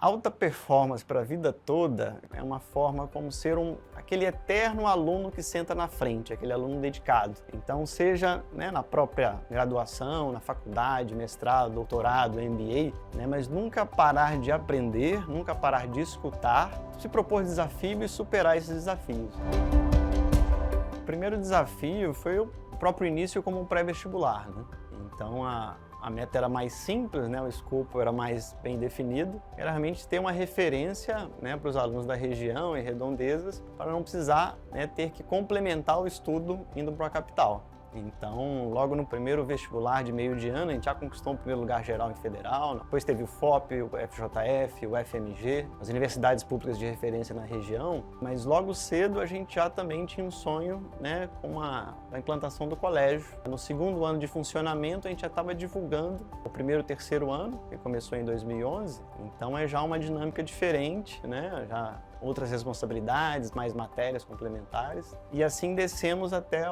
Alta performance para a vida toda é uma forma como ser aquele eterno aluno que senta na frente, aquele aluno dedicado. Então, seja na própria graduação, na faculdade, mestrado, doutorado, MBA, mas nunca parar de aprender, nunca parar de escutar, se propor desafio e superar esses desafios. O primeiro desafio foi o próprio início como um pré-vestibular, Então, a meta era mais simples, o escopo era mais bem definido, era realmente ter uma referência para os alunos da região e redondezas, para não precisar ter que complementar o estudo indo para a capital. Então, logo no primeiro vestibular de meio de ano, a gente já conquistou o primeiro lugar geral em federal, depois teve o FOP, o FJF, o FMG, as universidades públicas de referência na região, mas logo cedo a gente já também tinha um sonho com a implantação do colégio. No segundo ano de funcionamento, a gente já estava divulgando o primeiro e terceiro ano, que começou em 2011, então é já uma dinâmica diferente, já outras responsabilidades, mais matérias complementares, e assim descemos até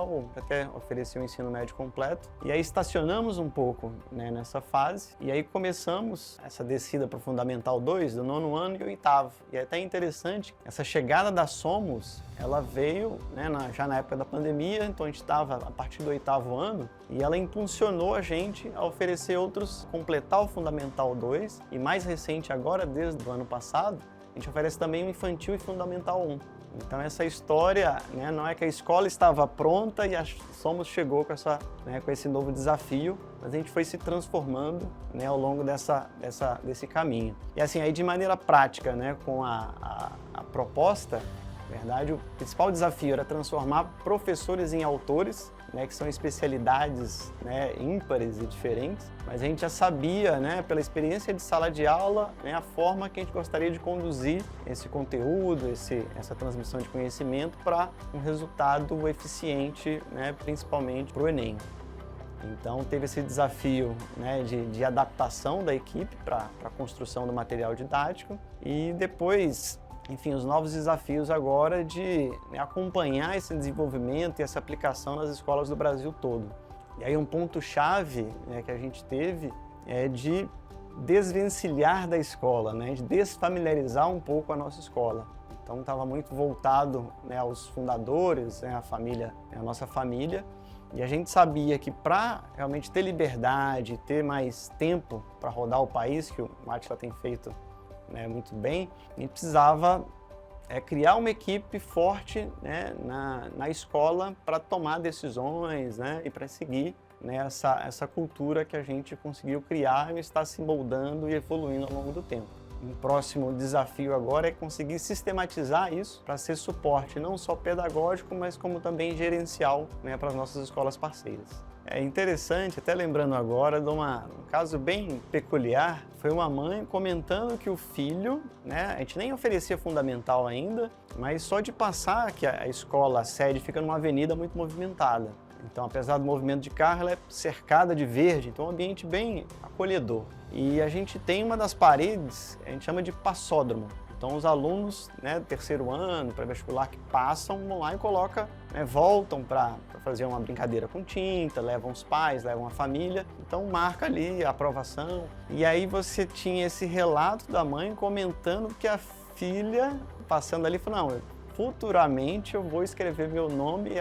oferecer o ensino médio completo. E aí estacionamos um pouco nessa fase, e aí começamos essa descida para o Fundamental 2, do 9º ano e 8º. E é até interessante, essa chegada da Somos, ela veio já na época da pandemia, então a gente estava a partir do 8º ano, e ela impulsionou a gente a oferecer completar o Fundamental 2, e mais recente agora, desde o ano passado, a gente oferece também o Infantil e Fundamental 1. Então essa história, não é que a escola estava pronta e a Somos chegou com esse novo desafio, mas a gente foi se transformando ao longo desse caminho. E assim, aí de maneira prática, com a proposta, na verdade, o principal desafio era transformar professores em autores, que são especialidades ímpares e diferentes, mas a gente já sabia, pela experiência de sala de aula, a forma que a gente gostaria de conduzir esse conteúdo, essa transmissão de conhecimento para um resultado eficiente, principalmente para o Enem. Então teve esse desafio de adaptação da equipe para a construção do material didático e depois, enfim, os novos desafios agora de acompanhar esse desenvolvimento e essa aplicação nas escolas do Brasil todo. E aí um ponto-chave que a gente teve é de desvencilhar da escola, de desfamiliarizar um pouco a nossa escola. Então estava muito voltado aos fundadores, a nossa família, e a gente sabia que para realmente ter liberdade, ter mais tempo para rodar o país, que o Átila tem feito muito bem, a gente precisava criar uma equipe forte na escola para tomar decisões e para seguir essa cultura que a gente conseguiu criar e está se moldando e evoluindo ao longo do tempo. Um próximo desafio agora é conseguir sistematizar isso para ser suporte não só pedagógico, mas como também gerencial para as nossas escolas parceiras. É interessante, até lembrando agora de um caso bem peculiar, foi uma mãe comentando que o filho, a gente nem oferecia fundamental ainda, mas só de passar que a escola, a sede, fica numa avenida muito movimentada. Então, apesar do movimento de carro, ela é cercada de verde, então é um ambiente bem acolhedor. E a gente tem uma das paredes, a gente chama de passódromo. Então os alunos do terceiro ano, pré-vestibular, que passam, vão lá e voltam para fazer uma brincadeira com tinta, levam os pais, levam a família, então marca ali a aprovação. E aí você tinha esse relato da mãe comentando que a filha, passando ali, falou, não, futuramente eu vou escrever meu nome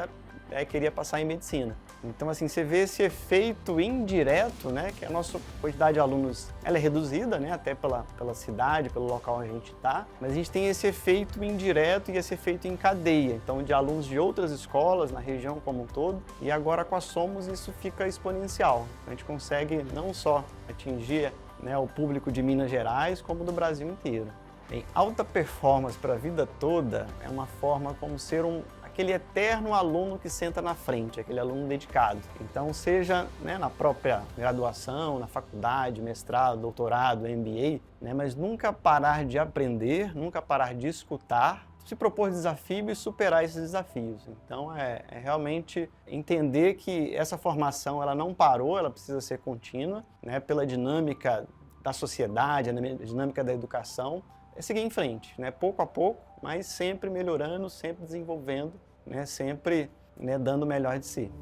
e queria passar em medicina. Então, assim, você vê esse efeito indireto, que a nossa quantidade de alunos ela é reduzida, até pela cidade, pelo local onde a gente está, mas a gente tem esse efeito indireto e esse efeito em cadeia, então de alunos de outras escolas na região como um todo, e agora com a Somos isso fica exponencial. A gente consegue não só atingir o público de Minas Gerais, como do Brasil inteiro. Bem, alta performance para a vida toda é uma forma como ser aquele eterno aluno que senta na frente, aquele aluno dedicado. Então, seja na própria graduação, na faculdade, mestrado, doutorado, MBA, mas nunca parar de aprender, nunca parar de escutar, se propor desafio e superar esses desafios. Então, é realmente entender que essa formação ela não parou, ela precisa ser contínua, pela dinâmica da sociedade, a dinâmica da educação, é seguir em frente, pouco a pouco, mas sempre melhorando, sempre desenvolvendo, sempre dando o melhor de si.